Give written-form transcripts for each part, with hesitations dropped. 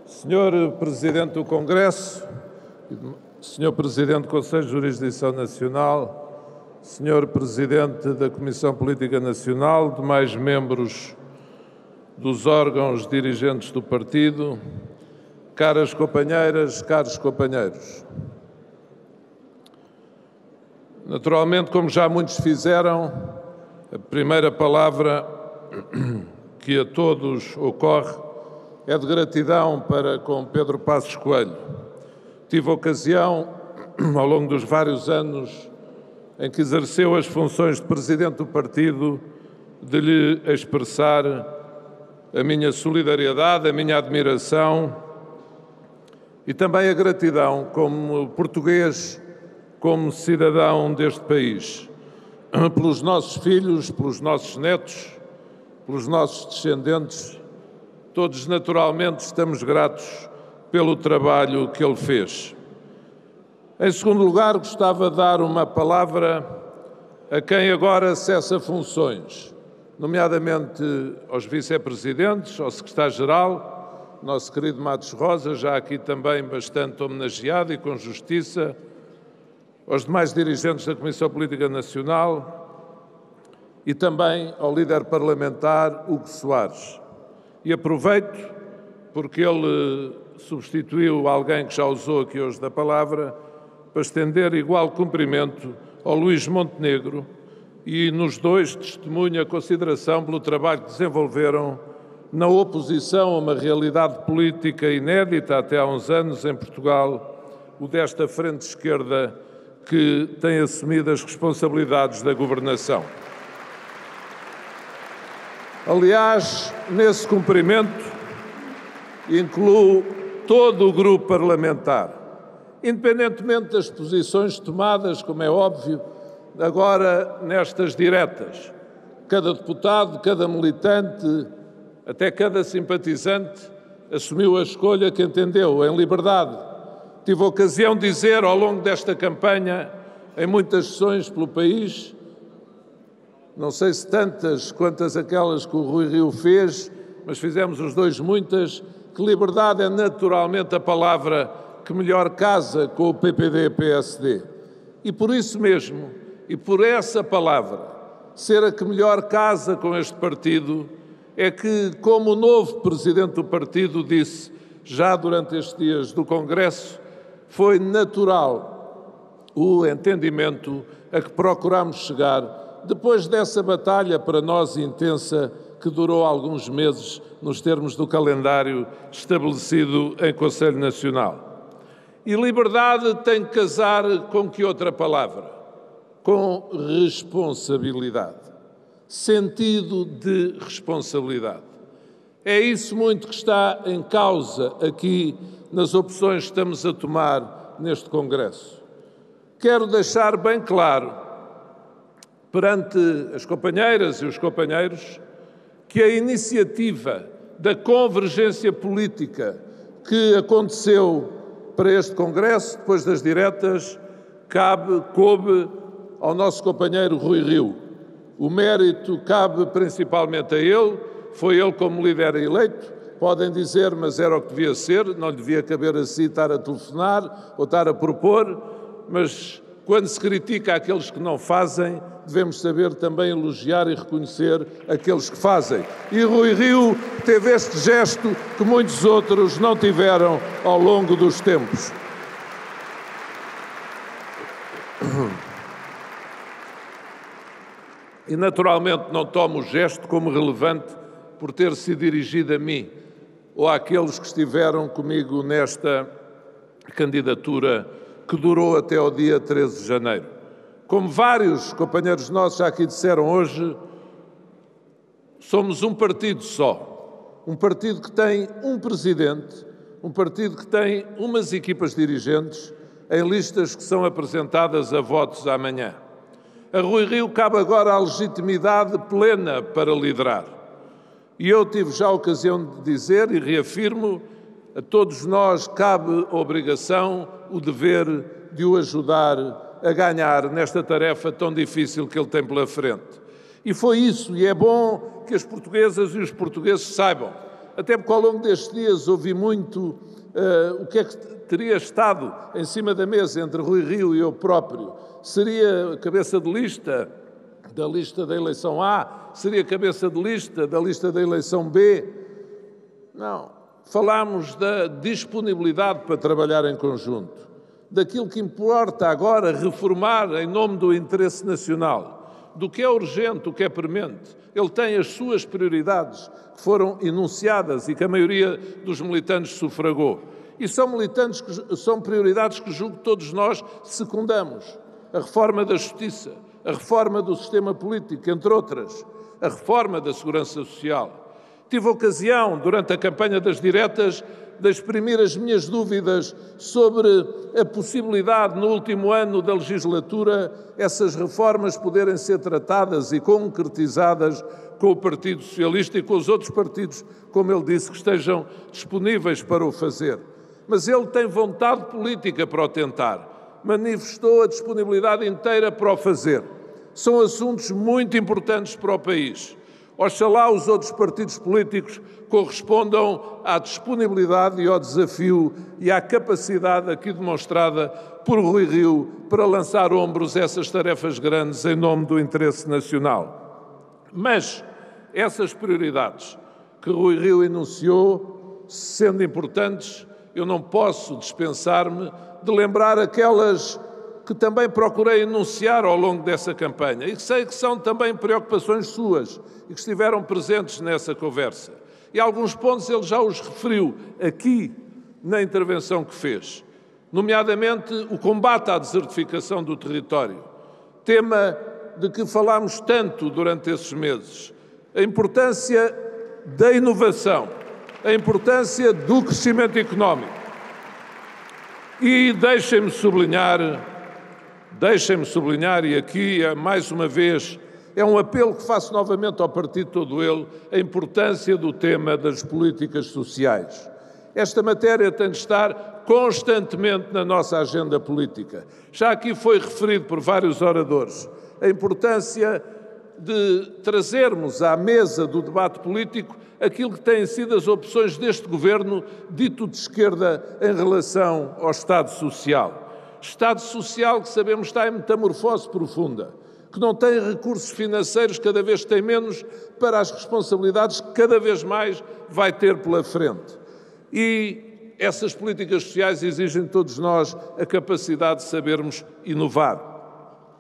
Senhor Presidente do Congresso, Senhor Presidente do Conselho de Jurisdição Nacional, Senhor Presidente da Comissão Política Nacional, demais membros dos órgãos dirigentes do partido, caras companheiras, caros companheiros. Naturalmente, como já muitos fizeram, a primeira palavra que a todos ocorre é de gratidão para com Pedro Passos Coelho. Tive a ocasião, ao longo dos vários anos em que exerceu as funções de Presidente do partido, de lhe expressar a minha solidariedade, a minha admiração e também a gratidão como português, como cidadão deste país, pelos nossos filhos, pelos nossos netos, pelos nossos descendentes. Todos, naturalmente, estamos gratos pelo trabalho que ele fez. Em segundo lugar, gostava de dar uma palavra a quem agora cessa funções, nomeadamente aos vice-presidentes, ao secretário-geral, nosso querido Matos Rosa, já aqui também bastante homenageado e com justiça, aos demais dirigentes da Comissão Política Nacional e também ao líder parlamentar, Hugo Soares. E aproveito, porque ele substituiu alguém que já usou aqui hoje da palavra, para estender igual cumprimento ao Luís Montenegro e nos dois testemunho a consideração pelo trabalho que desenvolveram na oposição a uma realidade política inédita até há uns anos em Portugal, o desta frente esquerda que tem assumido as responsabilidades da governação. Aliás, nesse cumprimento, incluo todo o grupo parlamentar, independentemente das posições tomadas, como é óbvio, agora nestas diretas. Cada deputado, cada militante, até cada simpatizante, assumiu a escolha que entendeu, em liberdade. Tive a ocasião de dizer, ao longo desta campanha, em muitas sessões pelo país, não sei se tantas quantas aquelas que o Rui Rio fez, mas fizemos os dois muitas, que liberdade é naturalmente a palavra que melhor casa com o PPD-PSD. E por isso mesmo, e por essa palavra, ser a que melhor casa com este partido, é que, como o novo Presidente do partido disse já durante estes dias do Congresso, foi natural o entendimento a que procuramos chegar depois dessa batalha para nós intensa que durou alguns meses nos termos do calendário estabelecido em Conselho Nacional. E liberdade tem que casar com que outra palavra? Com responsabilidade. Sentido de responsabilidade. É isso muito que está em causa aqui nas opções que estamos a tomar neste Congresso. Quero deixar bem claro perante as companheiras e os companheiros que a iniciativa da convergência política que aconteceu para este Congresso, depois das diretas, coube ao nosso companheiro Rui Rio. O mérito cabe principalmente a ele, foi ele como líder eleito, podem dizer, mas era o que devia ser, não lhe devia caber a si estar a telefonar ou estar a propor, mas quando se critica aqueles que não fazem, devemos saber também elogiar e reconhecer aqueles que fazem. E Rui Rio teve este gesto que muitos outros não tiveram ao longo dos tempos. E naturalmente não tomo o gesto como relevante por ter sido dirigido a mim ou àqueles que estiveram comigo nesta candidatura que durou até ao dia 13 de janeiro. Como vários companheiros nossos já aqui disseram hoje, somos um partido só. Um partido que tem um presidente, um partido que tem umas equipas dirigentes em listas que são apresentadas a votos amanhã. A Rui Rio cabe agora a legitimidade plena para liderar. E eu tive já a ocasião de dizer e reafirmo, a todos nós cabe a obrigação, o dever de o ajudar a ganhar nesta tarefa tão difícil que ele tem pela frente. E foi isso, e é bom que as portuguesas e os portugueses saibam, até porque ao longo destes dias ouvi muito o que é que teria estado em cima da mesa entre Rui Rio e eu próprio. Seria cabeça de lista da lista da eleição A? Seria cabeça de lista da lista da eleição B? Não. Falámos da disponibilidade para trabalhar em conjunto, daquilo que importa agora reformar em nome do interesse nacional, do que é urgente, o que é premente. Ele tem as suas prioridades que foram enunciadas e que a maioria dos militantes sufragou. E são prioridades que julgo que todos nós secundamos. A reforma da justiça, a reforma do sistema político, entre outras, a reforma da segurança social. Tive ocasião, durante a campanha das diretas, de exprimir as minhas dúvidas sobre a possibilidade, no último ano da legislatura, essas reformas poderem ser tratadas e concretizadas com o Partido Socialista e com os outros partidos, como ele disse, que estejam disponíveis para o fazer. Mas ele tem vontade política para o tentar. Manifestou a disponibilidade inteira para o fazer. São assuntos muito importantes para o país. Oxalá os outros partidos políticos correspondam à disponibilidade e ao desafio e à capacidade aqui demonstrada por Rui Rio para lançar ombros a essas tarefas grandes em nome do interesse nacional. Mas essas prioridades que Rui Rio enunciou, sendo importantes, eu não posso dispensar-me de lembrar aquelas que também procurei enunciar ao longo dessa campanha e que sei que são também preocupações suas e que estiveram presentes nessa conversa. E alguns pontos ele já os referiu aqui na intervenção que fez, nomeadamente o combate à desertificação do território, tema de que falámos tanto durante esses meses, a importância da inovação, a importância do crescimento económico. E deixem-me sublinhar, e aqui, mais uma vez, é um apelo que faço novamente ao partido todo ele, a importância do tema das políticas sociais. Esta matéria tem de estar constantemente na nossa agenda política. Já aqui foi referido por vários oradores a importância de trazermos à mesa do debate político aquilo que têm sido as opções deste governo, dito de esquerda, em relação ao Estado Social. Estado Social que sabemos está em metamorfose profunda, que não tem recursos financeiros, cada vez tem menos, para as responsabilidades que cada vez mais vai ter pela frente. E essas políticas sociais exigem de todos nós a capacidade de sabermos inovar.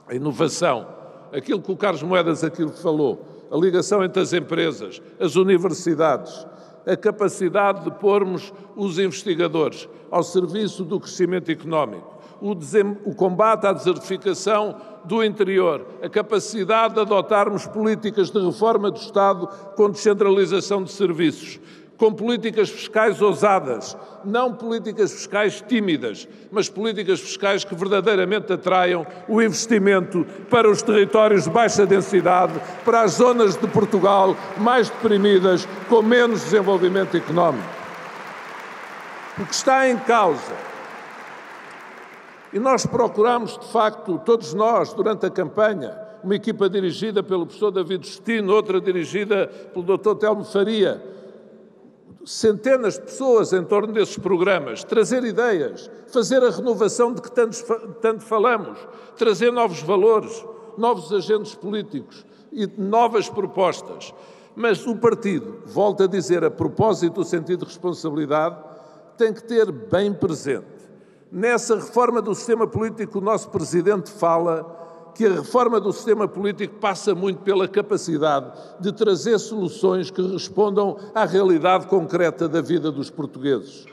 A inovação, aquilo que o Carlos Moedas falou, a ligação entre as empresas, as universidades, a capacidade de pormos os investigadores ao serviço do crescimento económico, o combate à desertificação do interior, a capacidade de adotarmos políticas de reforma do Estado com descentralização de serviços, com políticas fiscais ousadas, não políticas fiscais tímidas, mas políticas fiscais que verdadeiramente atraiam o investimento para os territórios de baixa densidade, para as zonas de Portugal mais deprimidas, com menos desenvolvimento económico. O que está em causa, e nós procuramos, de facto, todos nós, durante a campanha, uma equipa dirigida pelo professor David Justino, outra dirigida pelo Dr. Telmo Faria, centenas de pessoas em torno desses programas, trazer ideias, fazer a renovação de que tanto falamos, trazer novos valores, novos agentes políticos e novas propostas. Mas o partido, volto a dizer, a propósito do sentido de responsabilidade, tem que ter bem presente. Nessa reforma do sistema político, o nosso Presidente fala que a reforma do sistema político passa muito pela capacidade de trazer soluções que respondam à realidade concreta da vida dos portugueses.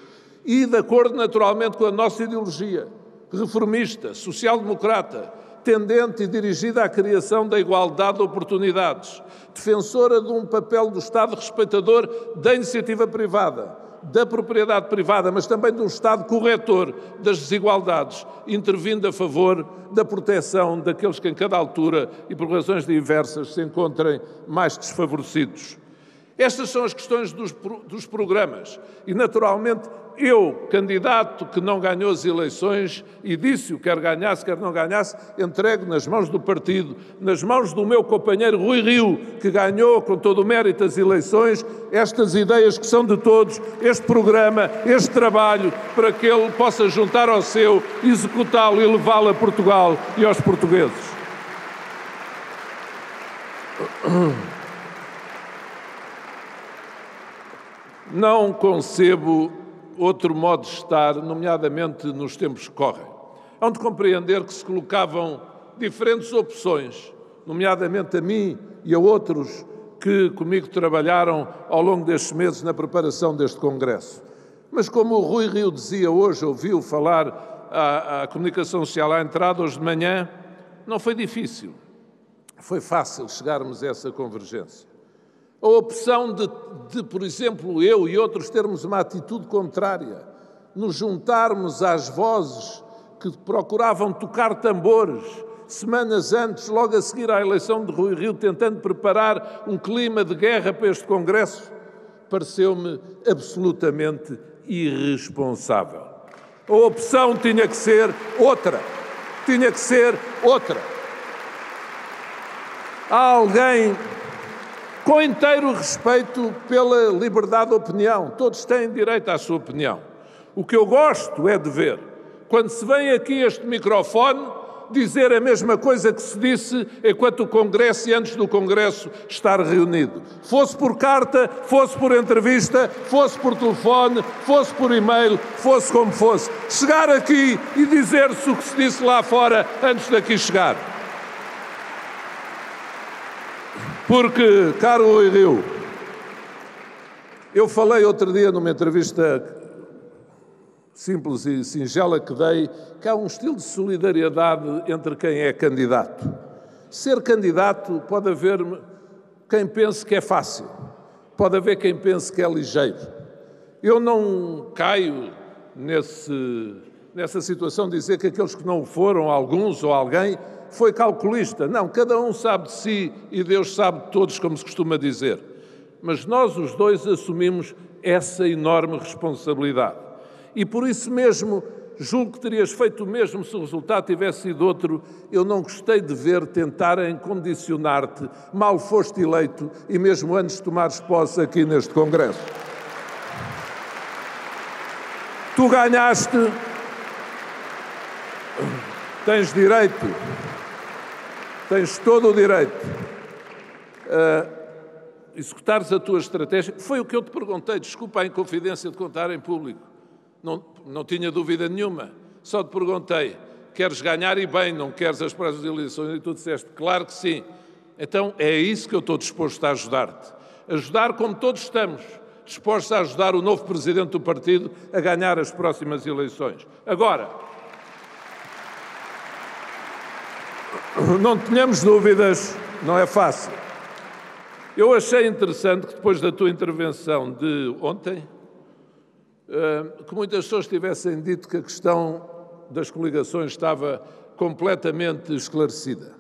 E de acordo, naturalmente, com a nossa ideologia reformista, social-democrata, tendente e dirigida à criação da igualdade de oportunidades, defensora de um papel do Estado respeitador da iniciativa privada, da propriedade privada, mas também de um Estado corretor das desigualdades, intervindo a favor da proteção daqueles que em cada altura e por razões diversas se encontrem mais desfavorecidos. Estas são as questões dos programas. E, naturalmente, eu, candidato que não ganhou as eleições, e disse-o, quer ganhasse, quer não ganhasse, entrego nas mãos do partido, nas mãos do meu companheiro Rui Rio, que ganhou com todo o mérito as eleições, estas ideias que são de todos, este programa, este trabalho, para que ele possa juntar ao seu, executá-lo e levá-lo a Portugal e aos portugueses. Não concebo outro modo de estar, nomeadamente nos tempos que correm. Hão de compreender que se colocavam diferentes opções, nomeadamente a mim e a outros que comigo trabalharam ao longo destes meses na preparação deste Congresso. Mas como o Rui Rio dizia hoje, ouviu falar à comunicação social à entrada hoje de manhã, não foi difícil, foi fácil chegarmos a essa convergência. A opção de, por exemplo, eu e outros termos uma atitude contrária, nos juntarmos às vozes que procuravam tocar tambores semanas antes, logo a seguir à eleição de Rui Rio, tentando preparar um clima de guerra para este Congresso, pareceu-me absolutamente irresponsável. A opção tinha que ser outra. Tinha que ser outra. Há alguém com inteiro respeito pela liberdade de opinião. Todos têm direito à sua opinião. O que eu gosto é de ver, quando se vem aqui este microfone, dizer a mesma coisa que se disse enquanto o Congresso e antes do Congresso estar reunido. Fosse por carta, fosse por entrevista, fosse por telefone, fosse por e-mail, fosse como fosse. Chegar aqui e dizer-se o que se disse lá fora antes daqui chegar. Porque, caro Rui Rio, eu falei outro dia numa entrevista simples e singela que dei, que há um estilo de solidariedade entre quem é candidato. Ser candidato pode haver quem pense que é fácil, pode haver quem pense que é ligeiro. Eu não caio nessa situação de dizer que aqueles que não foram, alguns ou alguém, foi calculista. Não, cada um sabe de si e Deus sabe de todos, como se costuma dizer. Mas nós os dois assumimos essa enorme responsabilidade. E por isso mesmo, julgo que terias feito o mesmo se o resultado tivesse sido outro. Eu não gostei de ver tentarem condicionar-te, mal foste eleito e mesmo antes de tomares posse aqui neste Congresso. Tu ganhaste, tens direito, tens todo o direito a executares a tua estratégia. Foi o que eu te perguntei, desculpa a inconfidência de contar em público. Não tinha dúvida nenhuma. Só te perguntei, queres ganhar e bem, não queres as próximas eleições? E tu disseste, claro que sim. Então é isso que eu estou disposto a ajudar-te. Ajudar como todos estamos, dispostos a ajudar o novo Presidente do partido a ganhar as próximas eleições. Agora, não tenhamos dúvidas, não é fácil. Eu achei interessante que depois da tua intervenção de ontem, que muitas pessoas tivessem dito que a questão das coligações estava completamente esclarecida.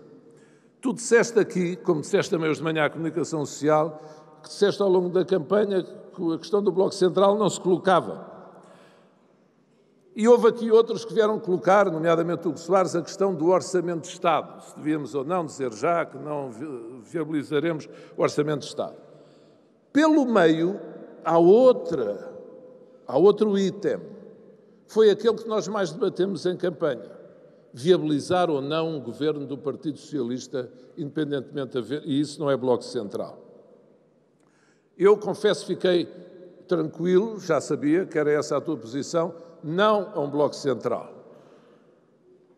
Tu disseste aqui, como disseste também hoje de manhã à Comunicação Social, que disseste ao longo da campanha que a questão do Bloco Central não se colocava. E houve aqui outros que vieram colocar, nomeadamente o Hugo Soares, a questão do Orçamento de Estado. Se devíamos ou não dizer já que não viabilizaremos o Orçamento de Estado. Pelo meio, há outro item. Foi aquele que nós mais debatemos em campanha. Viabilizar ou não um governo do Partido Socialista, independentemente e isso não é Bloco Central. Eu, confesso, fiquei tranquilo, já sabia que era essa a tua posição, não a um Bloco Central.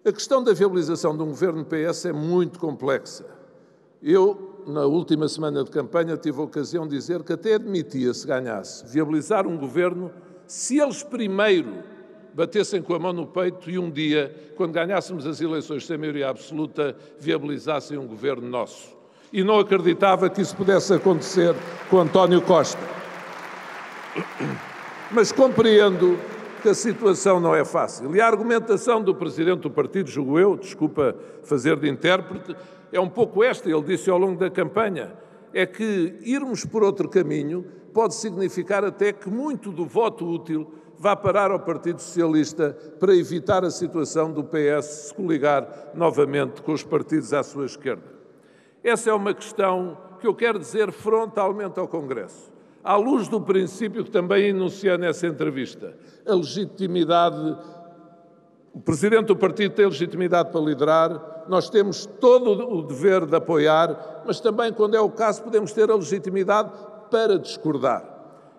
A questão da viabilização de um governo PS é muito complexa. Eu, na última semana de campanha, tive a ocasião de dizer que até admitia, se ganhasse, viabilizar um governo se eles primeiro batessem com a mão no peito e um dia, quando ganhássemos as eleições sem maioria absoluta, viabilizassem um governo nosso. E não acreditava que isso pudesse acontecer com António Costa. Mas compreendo que a situação não é fácil. E a argumentação do Presidente do Partido, julgo eu, desculpa fazer de intérprete, é um pouco esta. Ele disse ao longo da campanha, é que irmos por outro caminho pode significar até que muito do voto útil vá parar ao Partido Socialista para evitar a situação do PS se coligar novamente com os partidos à sua esquerda. Essa é uma questão que eu quero dizer frontalmente ao Congresso, à luz do princípio que também enunciei nessa entrevista. A legitimidade, o Presidente do Partido tem legitimidade para liderar, nós temos todo o dever de apoiar, mas também, quando é o caso, podemos ter a legitimidade para discordar.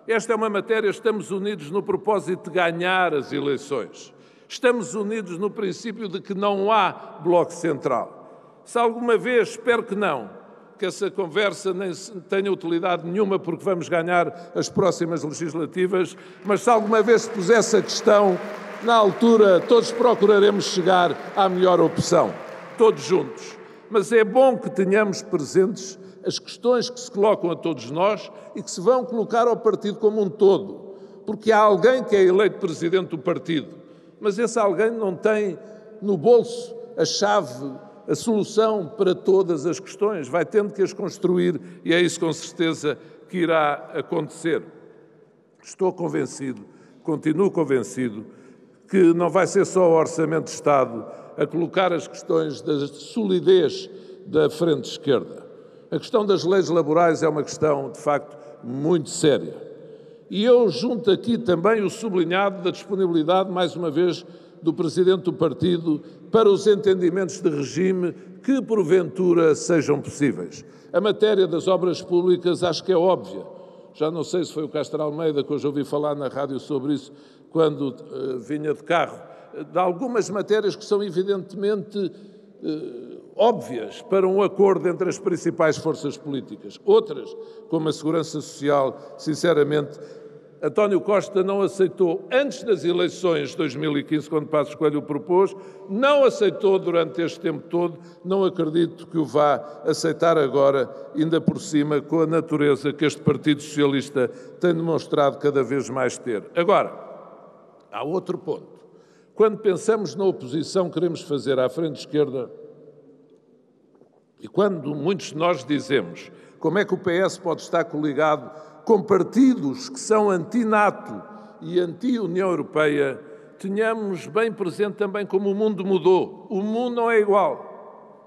Esta é uma matéria, estamos unidos no propósito de ganhar as eleições. Estamos unidos no princípio de que não há bloco central. Se alguma vez, espero que não, que essa conversa nem tenha utilidade nenhuma porque vamos ganhar as próximas legislativas, mas se alguma vez se pusesse a questão, na altura todos procuraremos chegar à melhor opção, todos juntos. Mas é bom que tenhamos presentes as questões que se colocam a todos nós e que se vão colocar ao partido como um todo, porque há alguém que é eleito presidente do partido, mas esse alguém não tem no bolso a chave, a solução para todas as questões, vai tendo que as construir e é isso com certeza que irá acontecer. Estou convencido, continuo convencido, que não vai ser só o Orçamento de Estado a colocar as questões da solidez da frente esquerda. A questão das leis laborais é uma questão, de facto, muito séria. E eu junto aqui também o sublinhado da disponibilidade, mais uma vez, do Presidente do Partido para os entendimentos de regime que, porventura, sejam possíveis. A matéria das obras públicas acho que é óbvia. Já não sei se foi o Castro Almeida que hoje ouvi falar na rádio sobre isso, quando vinha de carro, de algumas matérias que são evidentemente óbvias para um acordo entre as principais forças políticas. Outras, como a segurança social, sinceramente, António Costa não aceitou antes das eleições de 2015, quando Passos Coelho o propôs, não aceitou durante este tempo todo, não acredito que o vá aceitar agora, ainda por cima, com a natureza que este Partido Socialista tem demonstrado cada vez mais ter. Agora, há outro ponto. Quando pensamos na oposição que queremos fazer à frente esquerda, e quando muitos de nós dizemos como é que o PS pode estar coligado com partidos que são anti-NATO e anti-União Europeia, tenhamos bem presente também como o mundo mudou. O mundo não é igual.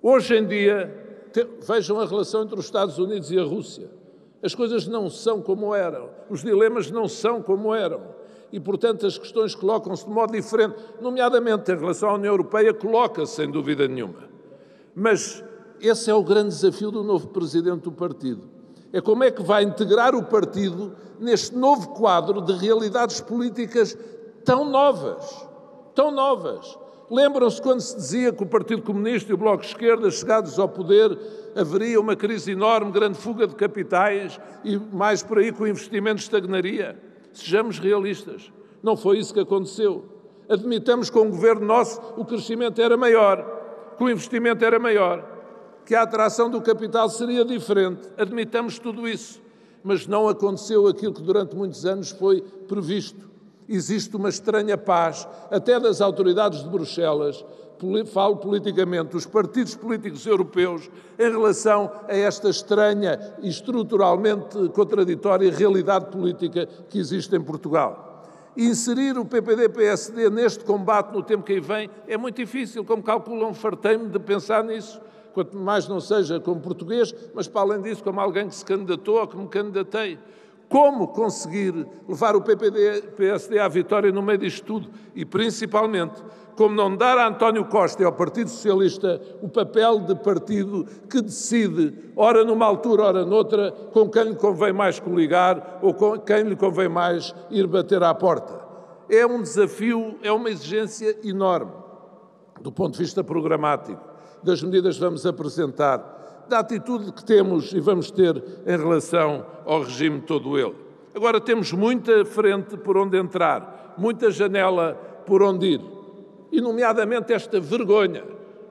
Hoje em dia, vejam a relação entre os Estados Unidos e a Rússia. As coisas não são como eram. Os dilemas não são como eram. E, portanto, as questões colocam-se de modo diferente. Nomeadamente, em relação à União Europeia, coloca-se, sem dúvida nenhuma. Mas esse é o grande desafio do novo Presidente do Partido. É como é que vai integrar o partido neste novo quadro de realidades políticas tão novas, tão novas. Lembram-se quando se dizia que o Partido Comunista e o Bloco de Esquerda, chegados ao poder, haveria uma crise enorme, grande fuga de capitais e mais por aí que o investimento estagnaria? Sejamos realistas. Não foi isso que aconteceu. Admitamos que com o governo nosso o crescimento era maior, que o investimento era maior, que a atração do capital seria diferente. Admitamos tudo isso. Mas não aconteceu aquilo que durante muitos anos foi previsto. Existe uma estranha paz, até das autoridades de Bruxelas, falo politicamente, os partidos políticos europeus, em relação a esta estranha e estruturalmente contraditória realidade política que existe em Portugal. E inserir o PPD-PSD neste combate no tempo que aí vem é muito difícil, como calculam, fartei-me de pensar nisso. Quanto mais não seja como português, mas para além disso como alguém que se candidatou ou que me candidatei. Como conseguir levar o PPD-PSD à vitória no meio disto tudo? E principalmente, como não dar a António Costa e ao Partido Socialista o papel de partido que decide, ora numa altura, ora noutra, com quem lhe convém mais coligar ou com quem lhe convém mais ir bater à porta. É um desafio, é uma exigência enorme, do ponto de vista programático, das medidas que vamos apresentar, da atitude que temos e vamos ter em relação ao regime todo ele. Agora temos muita frente por onde entrar, muita janela por onde ir, e nomeadamente esta vergonha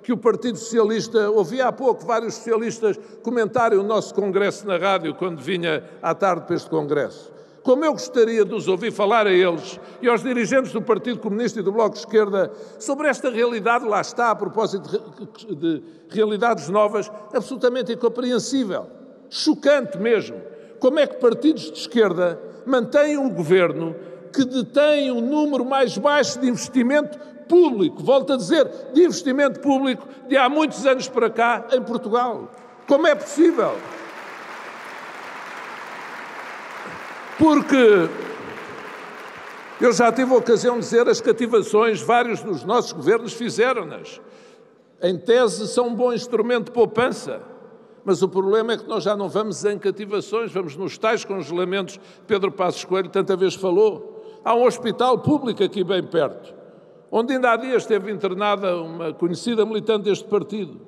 que o Partido Socialista, ouvi há pouco vários socialistas comentarem o nosso congresso na rádio quando vinha à tarde para este congresso. Como eu gostaria de os ouvir falar a eles e aos dirigentes do Partido Comunista e do Bloco de Esquerda sobre esta realidade, lá está, a propósito de realidades novas, absolutamente incompreensível. chocante mesmo. Como é que partidos de esquerda mantêm um governo que detém o número mais baixo de investimento público, volto a dizer, de investimento público de há muitos anos para cá em Portugal? Como é possível? Porque eu já tive a ocasião de dizer, as cativações, vários dos nossos governos fizeram-nas. Em tese, são um bom instrumento de poupança. Mas o problema é que nós já não vamos em cativações, vamos nos tais congelamentos que Pedro Passos Coelho tanta vez falou. Há um hospital público aqui bem perto, onde ainda há dias esteve internada uma conhecida militante deste partido,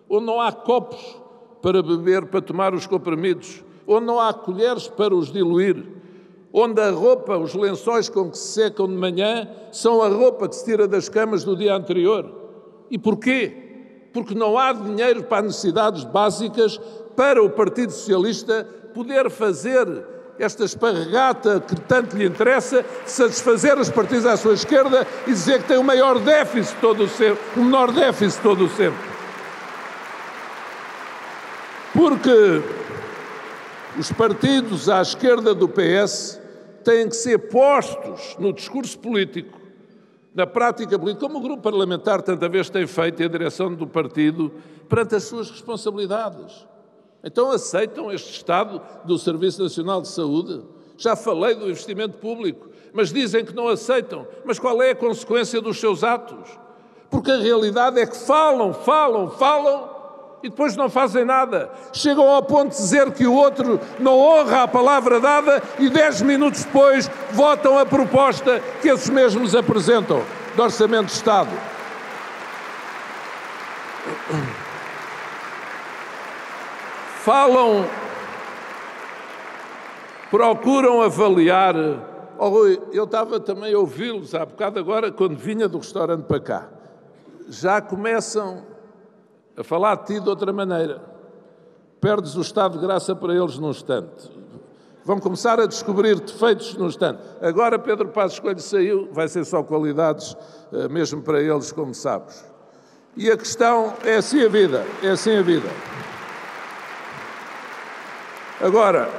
onde não há copos para beber, para tomar os comprimidos, onde não há colheres para os diluir, onde a roupa, os lençóis com que se secam de manhã, são a roupa que se tira das camas do dia anterior. E porquê? Porque não há dinheiro para as necessidades básicas para o Partido Socialista poder fazer esta esparregata que tanto lhe interessa, satisfazer os partidos à sua esquerda e dizer que tem o maior déficit todo o sempre, o menor déficit todo o sempre. Porque os partidos à esquerda do PS têm que ser postos no discurso político, na prática política, como o grupo parlamentar tanta vez tem feito e a direção do partido, perante as suas responsabilidades. Então aceitam este Estado do Serviço Nacional de Saúde? Já falei do investimento público, mas dizem que não aceitam. Mas qual é a consequência dos seus atos? Porque a realidade é que falam e depois não fazem nada. Chegam ao ponto de dizer que o outro não honra a palavra dada e 10 minutos depois votam a proposta que esses mesmos apresentam de Orçamento de Estado. Falam, procuram avaliar. Oh, Rui, eu estava também a ouvi-los há bocado agora, quando vinha do restaurante para cá. Já começam a falar de ti de outra maneira. Perdes o estado de graça para eles num instante. Vão começar a descobrir defeitos num instante. Agora Pedro Passos Coelho saiu, vai ser só qualidades mesmo para eles, como sabes. E a questão é assim a vida, é assim a vida. Agora,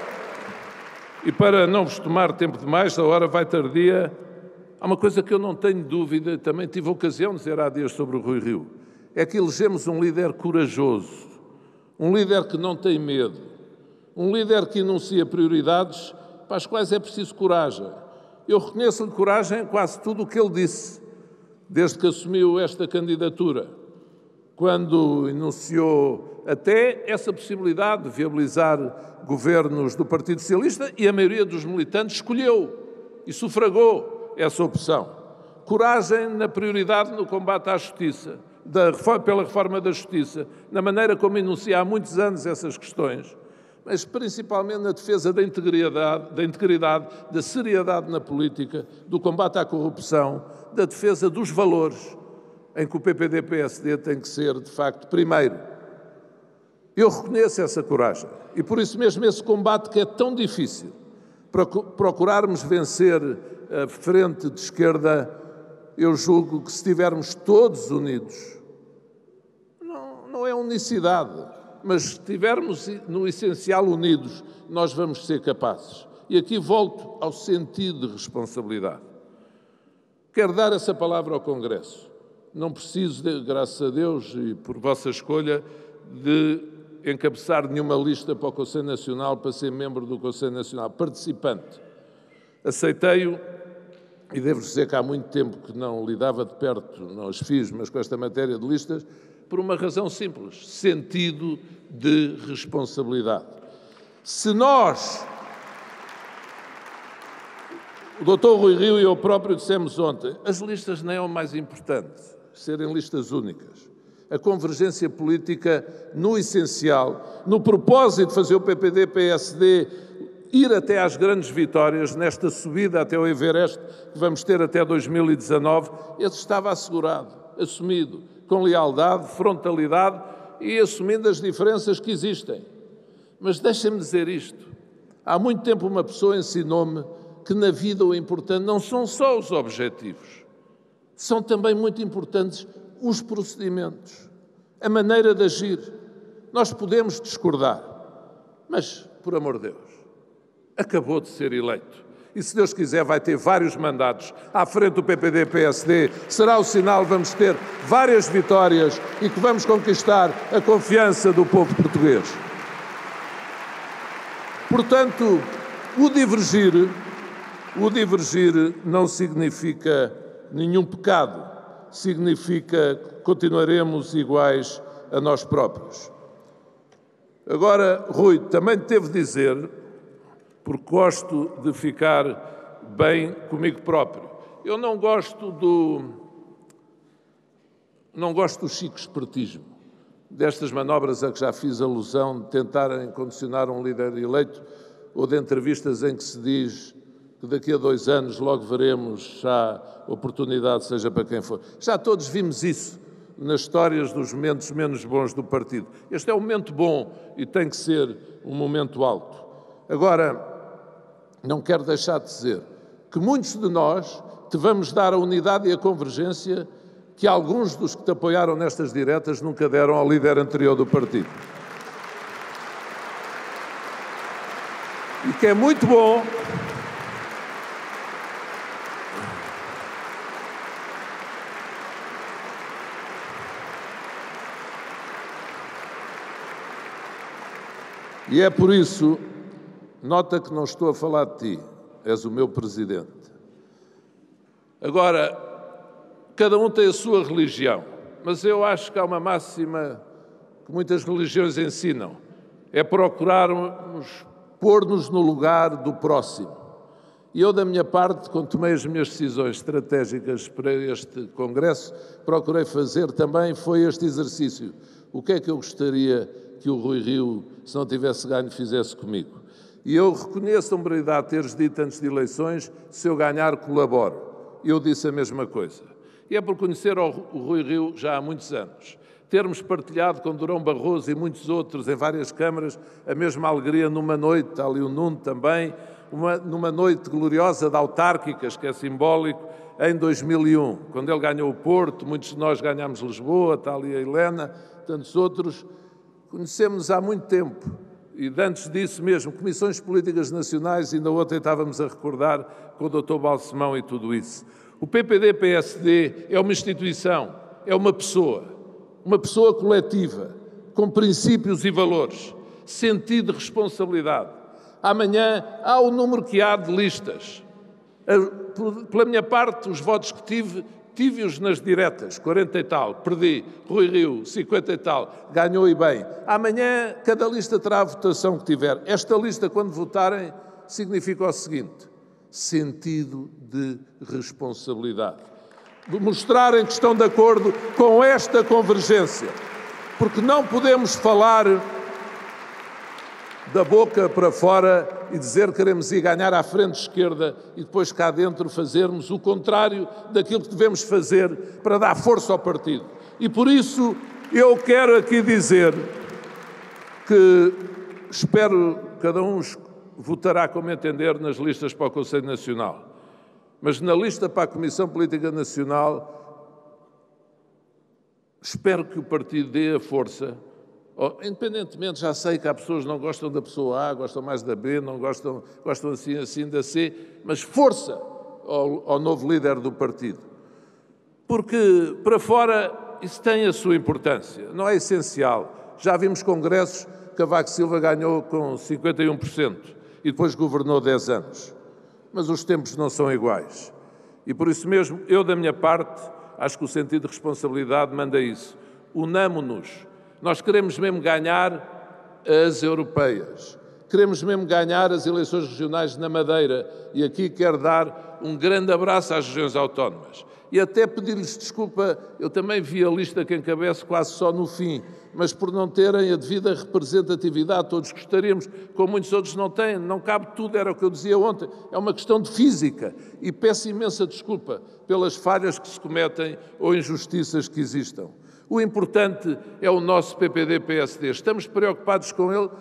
e para não vos tomar tempo demais, a hora vai tardia, há uma coisa que eu não tenho dúvida, também tive a ocasião de dizer há dias sobre o Rui Rio, é que elegemos um líder corajoso, um líder que não tem medo, um líder que enuncia prioridades para as quais é preciso coragem. Eu reconheço-lhe coragem em quase tudo o que ele disse, desde que assumiu esta candidatura, quando enunciou até essa possibilidade de viabilizar governos do Partido Socialista e a maioria dos militantes escolheu e sufragou essa opção. Coragem na prioridade no combate à justiça, pela reforma da justiça, na maneira como enuncia há muitos anos essas questões, mas principalmente na defesa da integridade, da seriedade na política, do combate à corrupção, da defesa dos valores, em que o PPD-PSD tem que ser, de facto, primeiro. Eu reconheço essa coragem e, por isso mesmo, esse combate que é tão difícil, procurarmos vencer a frente de esquerda, eu julgo que se estivermos todos unidos, não é unicidade, mas se estivermos no essencial unidos, nós vamos ser capazes. E aqui volto ao sentido de responsabilidade. Quero dar essa palavra ao Congresso. Não preciso, graças a Deus e por vossa escolha, de encabeçar nenhuma lista para o Conselho Nacional, para ser membro do Conselho Nacional, participante. Aceitei-o e devo dizer que há muito tempo que não lidava de perto, não as fiz, mas com esta matéria de listas, por uma razão simples, sentido de responsabilidade. Se nós, o Dr. Rui Rio e eu próprio dissemos ontem, as listas não é o mais importante, serem listas únicas. A convergência política no essencial, no propósito de fazer o PPD-PSD ir até às grandes vitórias, nesta subida até o Everest, que vamos ter até 2019, esse estava assegurado, assumido, com lealdade, frontalidade e assumindo as diferenças que existem. Mas deixem-me dizer isto. Há muito tempo uma pessoa ensinou-me que na vida o importante não são só os objetivos, são também muito importantes os procedimentos, a maneira de agir. Nós podemos discordar, Mas, por amor de Deus, acabou de ser eleito. E, se Deus quiser, vai ter vários mandatos à frente do PPD-PSD. Será o sinal que vamos ter várias vitórias e que vamos conquistar a confiança do povo português. Portanto, o divergir não significa nenhum pecado. Significa que continuaremos iguais a nós próprios. Agora, Rui, também devo dizer, porque gosto de ficar bem comigo próprio, eu não gosto do chico-espertismo, destas manobras a que já fiz alusão, de tentarem condicionar um líder eleito, ou de entrevistas em que se diz que daqui a 2 anos logo veremos se há oportunidade, seja para quem for. Já todos vimos isso nas histórias dos momentos menos bons do partido. Este é um momento bom e tem que ser um momento alto. Agora, não quero deixar de dizer que muitos de nós te vamos dar a unidade e a convergência que alguns dos que te apoiaram nestas diretas nunca deram ao líder anterior do partido. E que é muito bom. E é por isso, nota que não estou a falar de ti, és o meu presidente. Agora, cada um tem a sua religião, mas eu acho que há uma máxima que muitas religiões ensinam, é procurarmos pôr-nos no lugar do próximo. E eu, da minha parte, quando tomei as minhas decisões estratégicas para este Congresso, procurei fazer também, foi este exercício. O que é que eu gostaria que o Rui Rio, se não tivesse ganho, fizesse comigo? E eu reconheço a hombridade de teres dito antes de eleições, se eu ganhar, colaboro. Eu disse a mesma coisa. E é por conhecer o Rui Rio já há muitos anos. Termos partilhado com Durão Barroso e muitos outros em várias câmaras a mesma alegria numa noite, está ali o Nuno também, numa noite gloriosa de autárquicas, que é simbólico, em 2001, quando ele ganhou o Porto, muitos de nós ganhámos Lisboa, está ali a Helena, tantos outros. Conhecemos há muito tempo. E antes disso mesmo, comissões políticas nacionais, ainda ontem estávamos a recordar com o Dr. Balsemão e tudo isso. O PPD-PSD é uma instituição, é uma pessoa coletiva, com princípios e valores, sentido de responsabilidade. Amanhã há o número que há de listas. Pela minha parte, os votos que tive-os nas diretas, 40 e tal, perdi. Rui Rio, 50 e tal, ganhou e bem. Amanhã, cada lista terá a votação que tiver. Esta lista, quando votarem, significa o seguinte: sentido de responsabilidade. De mostrarem que estão de acordo com esta convergência. Porque não podemos falar da boca para fora e dizer que queremos ir ganhar à frente esquerda e depois cá dentro fazermos o contrário daquilo que devemos fazer para dar força ao partido. E por isso eu quero aqui dizer que espero que cada um votará como entender nas listas para o Conselho Nacional. Mas na lista para a Comissão Política Nacional, espero que o partido dê a força. Independentemente, já sei que há pessoas que não gostam da pessoa A, gostam mais da B, não gostam assim da C, mas força ao novo líder do partido. Porque, para fora, isso tem a sua importância, não é essencial. Já vimos congressos que Cavaco Silva ganhou com 51% e depois governou 10 anos. Mas os tempos não são iguais. E por isso mesmo, eu, da minha parte, acho que o sentido de responsabilidade manda isso. Unamo-nos. Nós queremos mesmo ganhar as europeias. Queremos mesmo ganhar as eleições regionais na Madeira. E aqui quero dar um grande abraço às regiões autónomas. E até pedir-lhes desculpa, eu também vi a lista que encabeço quase só no fim, mas por não terem a devida representatividade, todos gostaríamos, como muitos outros não têm, não cabe tudo, era o que eu dizia ontem, é uma questão de física. E peço imensa desculpa pelas falhas que se cometem ou injustiças que existam. O importante é o nosso PPD-PSD. Estamos preocupados com ele?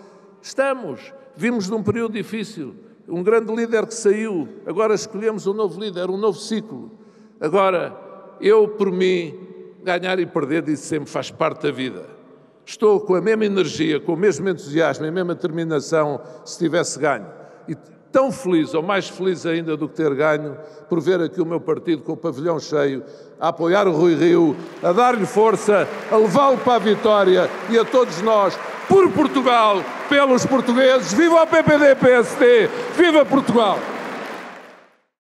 Estamos. Vimos num período difícil. Um grande líder que saiu. Agora escolhemos um novo líder, um novo ciclo. Agora, eu, por mim, ganhar e perder, disse sempre, faz parte da vida. estou com a mesma energia, com o mesmo entusiasmo e a mesma determinação se tivesse ganho. E tão feliz, ou mais feliz ainda do que ter ganho, por ver aqui o meu partido com o pavilhão cheio, a apoiar o Rui Rio, a dar-lhe força, a levá-lo para a vitória e a todos nós, por Portugal, pelos portugueses. Viva o PPD-PSD! Viva Portugal!